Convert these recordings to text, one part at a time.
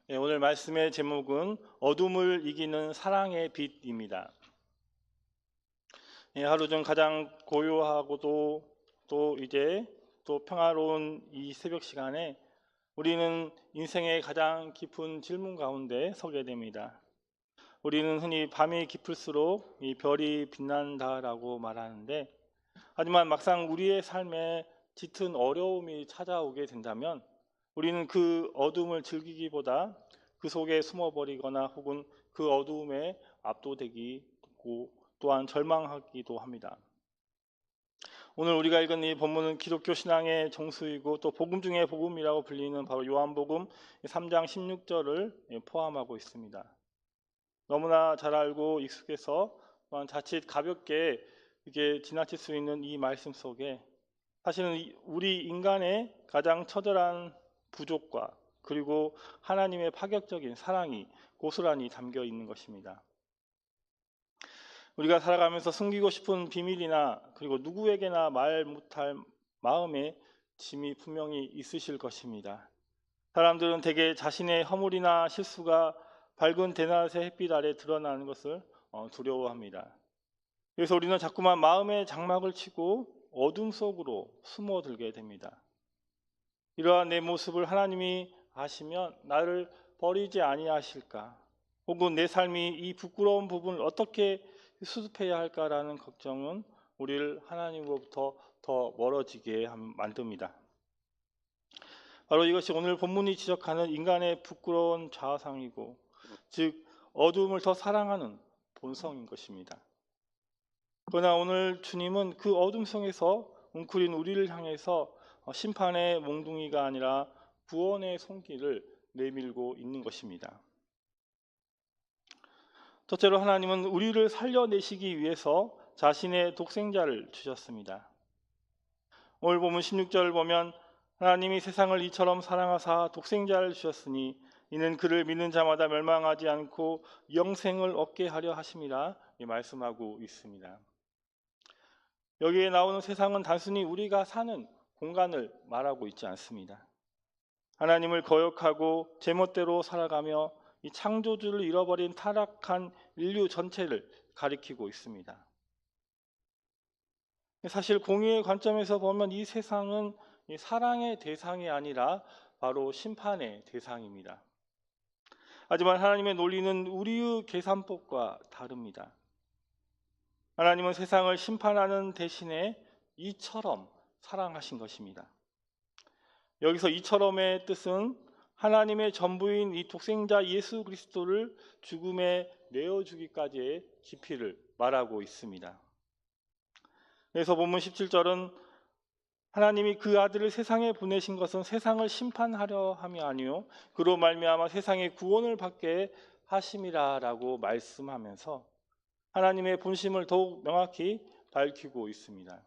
오늘 말씀의 제목은 어둠을 이기는 사랑의 빛입니다. 하루 중 가장 고요하고도 또 평화로운 이 새벽 시간에 우리는 인생의 가장 깊은 질문 가운데 서게 됩니다. 우리는 흔히 밤이 깊을수록 이 별이 빛난다라고 말하는데, 하지만 막상 우리의 삶에 짙은 어려움이 찾아오게 된다면 우리는 그 어둠을 즐기기보다 그 속에 숨어버리거나 혹은 그 어두움에 압도되고 또한 절망하기도 합니다. 오늘 우리가 읽은 이 본문은 기독교 신앙의 정수이고 또 복음 중의 복음이라고 불리는 바로 요한복음 3장 16절을 포함하고 있습니다. 너무나 잘 알고 익숙해서 또한 자칫 가볍게 이게 지나칠 수 있는 이 말씀 속에 사실은 우리 인간의 가장 처절한 부족과 그리고 하나님의 파격적인 사랑이 고스란히 담겨 있는 것입니다. 우리가 살아가면서 숨기고 싶은 비밀이나 그리고 누구에게나 말 못할 마음의 짐이 분명히 있으실 것입니다. 사람들은 대개 자신의 허물이나 실수가 밝은 대낮의 햇빛 아래 드러나는 것을 두려워합니다. 그래서 우리는 자꾸만 마음의 장막을 치고 어둠 속으로 숨어들게 됩니다. 이러한 내 모습을 하나님이 아시면 나를 버리지 아니하실까? 혹은 내 삶이 이 부끄러운 부분을 어떻게 수습해야 할까라는 걱정은 우리를 하나님으로부터 더 멀어지게 만듭니다. 바로 이것이 오늘 본문이 지적하는 인간의 부끄러운 자아상이고, 즉 어둠을 더 사랑하는 본성인 것입니다. 그러나 오늘 주님은 그 어둠 속에서 웅크린 우리를 향해서 심판의 몽둥이가 아니라 구원의 손길을 내밀고 있는 것입니다. 첫째로 하나님은 우리를 살려내시기 위해서 자신의 독생자를 주셨습니다. 오늘 본문 16절을 보면 하나님이 세상을 이처럼 사랑하사 독생자를 주셨으니 이는 그를 믿는 자마다 멸망하지 않고 영생을 얻게 하려 하심이라 말씀하고 있습니다. 여기에 나오는 세상은 단순히 우리가 사는 공간을 말하고 있지 않습니다. 하나님을 거역하고 제멋대로 살아가며 이 창조주를 잃어버린 타락한 인류 전체를 가리키고 있습니다. 사실 공의의 관점에서 보면 이 세상은 사랑의 대상이 아니라 바로 심판의 대상입니다. 하지만 하나님의 논리는 우리의 계산법과 다릅니다. 하나님은 세상을 심판하는 대신에 이처럼 사랑하신 것입니다. 여기서 이처럼의 뜻은 하나님의 전부인 이 독생자 예수 그리스도를 죽음에 내어주기까지의 깊이를 말하고 있습니다. 그래서 본문 17절은 하나님이 그 아들을 세상에 보내신 것은 세상을 심판하려 함이 아니요 그로 말미암아 세상의 구원을 받게 하심이라라고 말씀하면서 하나님의 본심을 더욱 명확히 밝히고 있습니다.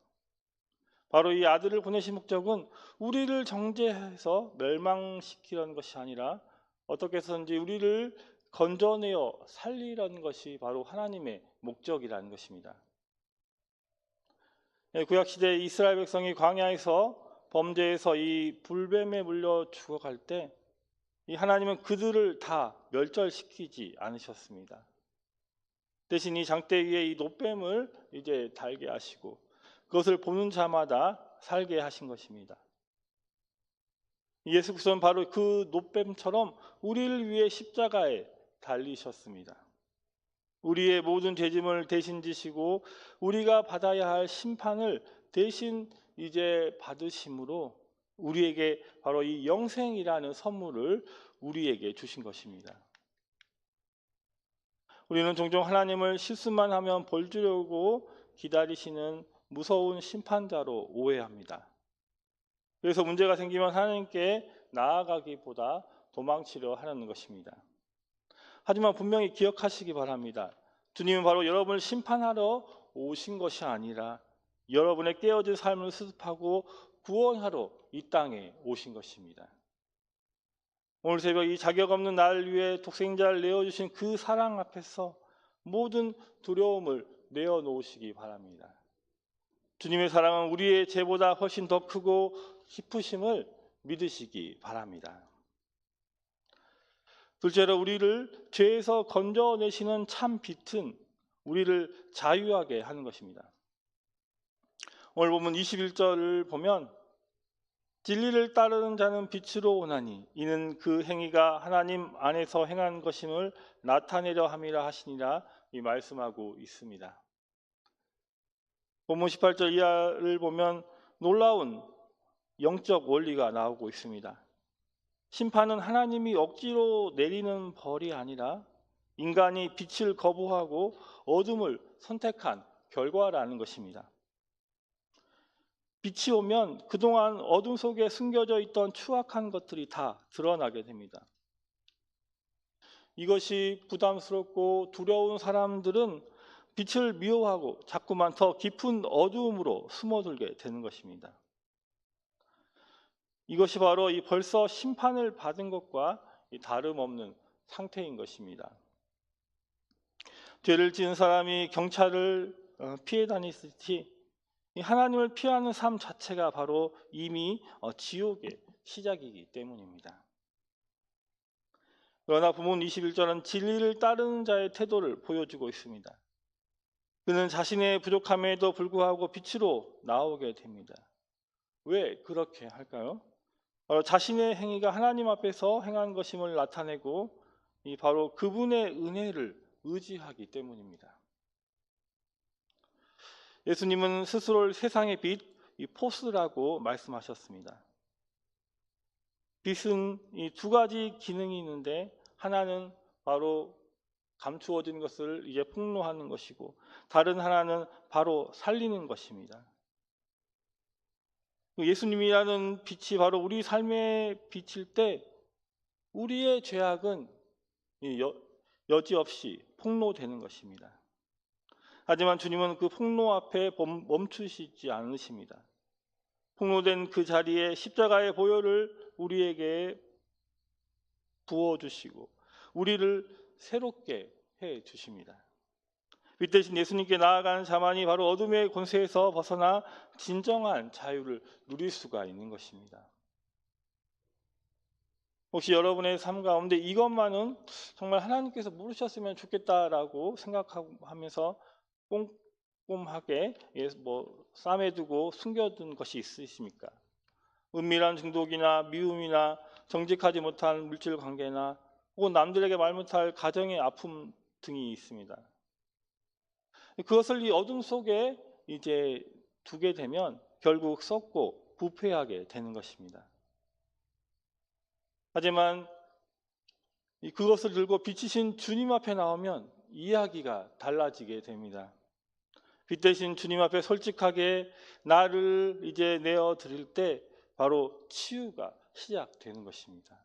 바로 이 아들을 보내신 목적은 우리를 정죄해서 멸망시키려는 것이 아니라 어떻게 해서든지 우리를 건져내어 살리려는 것이 바로 하나님의 목적이라는 것입니다. 구약시대 이스라엘 백성이 광야에서 범죄해서 이 불뱀에 물려 죽어갈 때 이 하나님은 그들을 다 멸절시키지 않으셨습니다. 대신 이 장대 위에 이 놋뱀을 이제 달게 하시고 그것을 보는 자마다 살게 하신 것입니다. 예수 그리스도는 바로 그 놋뱀처럼 우리를 위해 십자가에 달리셨습니다. 우리의 모든 죄짐을 대신 지시고 우리가 받아야 할 심판을 대신 이제 받으심으로 우리에게 바로 이 영생이라는 선물을 우리에게 주신 것입니다. 우리는 종종 하나님을 실수만 하면 벌 주려고 기다리시는 무서운 심판자로 오해합니다. 그래서 문제가 생기면 하나님께 나아가기보다 도망치려 하는 것입니다. 하지만 분명히 기억하시기 바랍니다. 주님은 바로 여러분을 심판하러 오신 것이 아니라 여러분의 깨어진 삶을 수습하고 구원하러 이 땅에 오신 것입니다. 오늘 새벽 이 자격 없는 나를 위해 독생자를 내어주신 그 사랑 앞에서 모든 두려움을 내어놓으시기 바랍니다. 주님의 사랑은 우리의 죄보다 훨씬 더 크고 깊으심을 믿으시기 바랍니다. 둘째로 우리를 죄에서 건져내시는 참 빛은 우리를 자유하게 하는 것입니다. 오늘 보면 21절을 보면 진리를 따르는 자는 빛으로 오나니 이는 그 행위가 하나님 안에서 행한 것임을 나타내려 함이라 하시니라 이 말씀하고 있습니다. 본문 18절 이하를 보면 놀라운 영적 원리가 나오고 있습니다. 심판은 하나님이 억지로 내리는 벌이 아니라 인간이 빛을 거부하고 어둠을 선택한 결과라는 것입니다. 빛이 오면 그동안 어둠 속에 숨겨져 있던 추악한 것들이 다 드러나게 됩니다. 이것이 부담스럽고 두려운 사람들은 빛을 미워하고 자꾸만 더 깊은 어두움으로 숨어들게 되는 것입니다. 이것이 바로 이 벌써 심판을 받은 것과 다름없는 상태인 것입니다. 죄를 지은 사람이 경찰을 피해 다니듯이 하나님을 피하는 삶 자체가 바로 이미 지옥의 시작이기 때문입니다. 그러나 본문 21절은 진리를 따르는 자의 태도를 보여주고 있습니다. 그는 자신의 부족함에도 불구하고 빛으로 나오게 됩니다. 왜 그렇게 할까요? 바로 자신의 행위가 하나님 앞에서 행한 것임을 나타내고 바로 그분의 은혜를 의지하기 때문입니다. 예수님은 스스로를 세상의 빛, 포스라고 말씀하셨습니다. 빛은 이 두 가지 기능이 있는데 하나는 바로 감추어진 것을 이제 폭로하는 것이고 다른 하나는 바로 살리는 것입니다. 예수님이라는 빛이 바로 우리 삶의 빛일 때 우리의 죄악은 여지없이 폭로되는 것입니다. 하지만 주님은 그 폭로 앞에 멈추시지 않으십니다. 폭로된 그 자리에 십자가의 보혈을 우리에게 부어주시고 우리를 새롭게 해주십니다. 빛 대신 예수님께 나아가는 자만이 바로 어둠의 권세에서 벗어나 진정한 자유를 누릴 수가 있는 것입니다. 혹시 여러분의 삶 가운데 이것만은 정말 하나님께서 물으셨으면 좋겠다라고 생각하면서 꼼꼼하게 싸매두고 숨겨둔 것이 있으십니까? 은밀한 중독이나 미움이나 정직하지 못한 물질 관계나 혹은 남들에게 말 못할 가정의 아픔 등이 있습니다. 그것을 이 어둠 속에 이제 두게 되면 결국 썩고 부패하게 되는 것입니다. 하지만 그것을 들고 빛이신 주님 앞에 나오면 이야기가 달라지게 됩니다. 빛 대신 주님 앞에 솔직하게 나를 이제 내어 드릴 때 바로 치유가 시작되는 것입니다.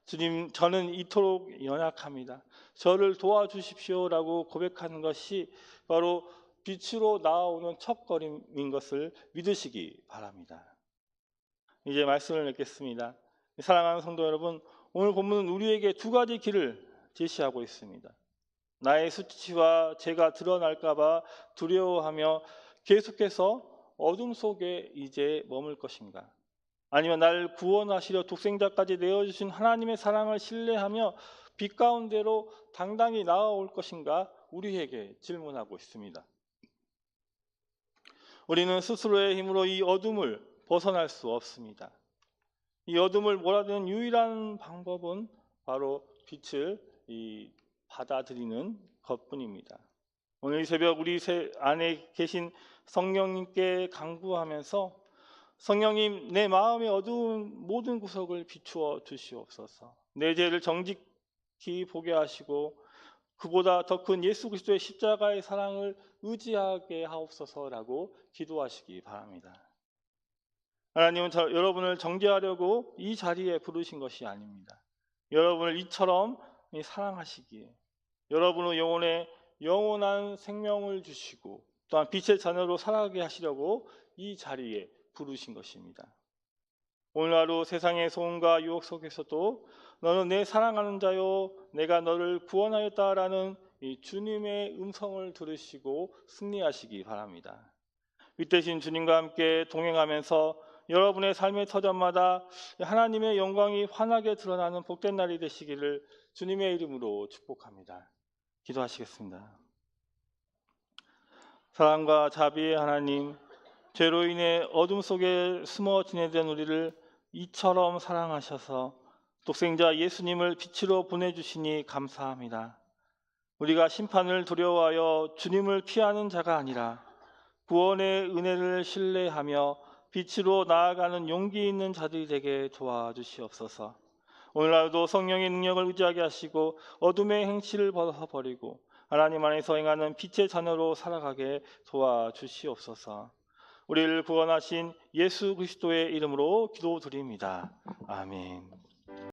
주님, 저는 이토록 연약합니다. 저를 도와주십시오라고 고백하는 것이 바로 빛으로 나아오는 첫걸음인 것을 믿으시기 바랍니다. 이제 말씀을 맺겠습니다. 사랑하는 성도 여러분, 오늘 본문은 우리에게 두 가지 길을 제시하고 있습니다. 나의 수치와 죄가 드러날까 봐 두려워하며 계속해서 어둠 속에 이제 머물 것인가? 아니면 나를 구원하시려 독생자까지 내어주신 하나님의 사랑을 신뢰하며 빛 가운데로 당당히 나아올 것인가? 우리에게 질문하고 있습니다. 우리는 스스로의 힘으로 이 어둠을 벗어날 수 없습니다. 이 어둠을 몰아내는 유일한 방법은 바로 빛을 받아들이는 것뿐입니다. 오늘 이 새벽 우리 안에 계신 성령님께 간구하면서 성령님, 내 마음의 어두운 모든 구석을 비추어 주시옵소서. 내 죄를 정직히 보게 하시고 그보다 더 큰 예수 그리스도의 십자가의 사랑을 의지하게 하옵소서라고 기도하시기 바랍니다. 하나님은 여러분을 정죄하려고 이 자리에 부르신 것이 아닙니다. 여러분을 이처럼 사랑하시기에 여러분의 영혼에 영원한 생명을 주시고 또한 빛의 자녀로 살아가게 하시려고 이 자리에 부르신 것입니다. 오늘 하루 세상의 소음과 유혹 속에서도 너는 내 사랑하는 자요 내가 너를 구원하였다라는 이 주님의 음성을 들으시고 승리하시기 바랍니다. 빛 대신 주님과 함께 동행하면서 여러분의 삶의 터전마다 하나님의 영광이 환하게 드러나는 복된 날이 되시기를 주님의 이름으로 축복합니다. 기도하시겠습니다. 사랑과 자비의 하나님, 죄로 인해 어둠 속에 숨어 지내던 우리를 이처럼 사랑하셔서 독생자 예수님을 빛으로 보내주시니 감사합니다. 우리가 심판을 두려워하여 주님을 피하는 자가 아니라 구원의 은혜를 신뢰하며 빛으로 나아가는 용기 있는 자들이 되게 도와주시옵소서. 오늘날도 성령의 능력을 의지하게 하시고 어둠의 행실을 벗어버리고 하나님 안에서 행하는 빛의 자녀로 살아가게 도와주시옵소서. 우리를 구원하신 예수 그리스도의 이름으로 기도드립니다. 아멘.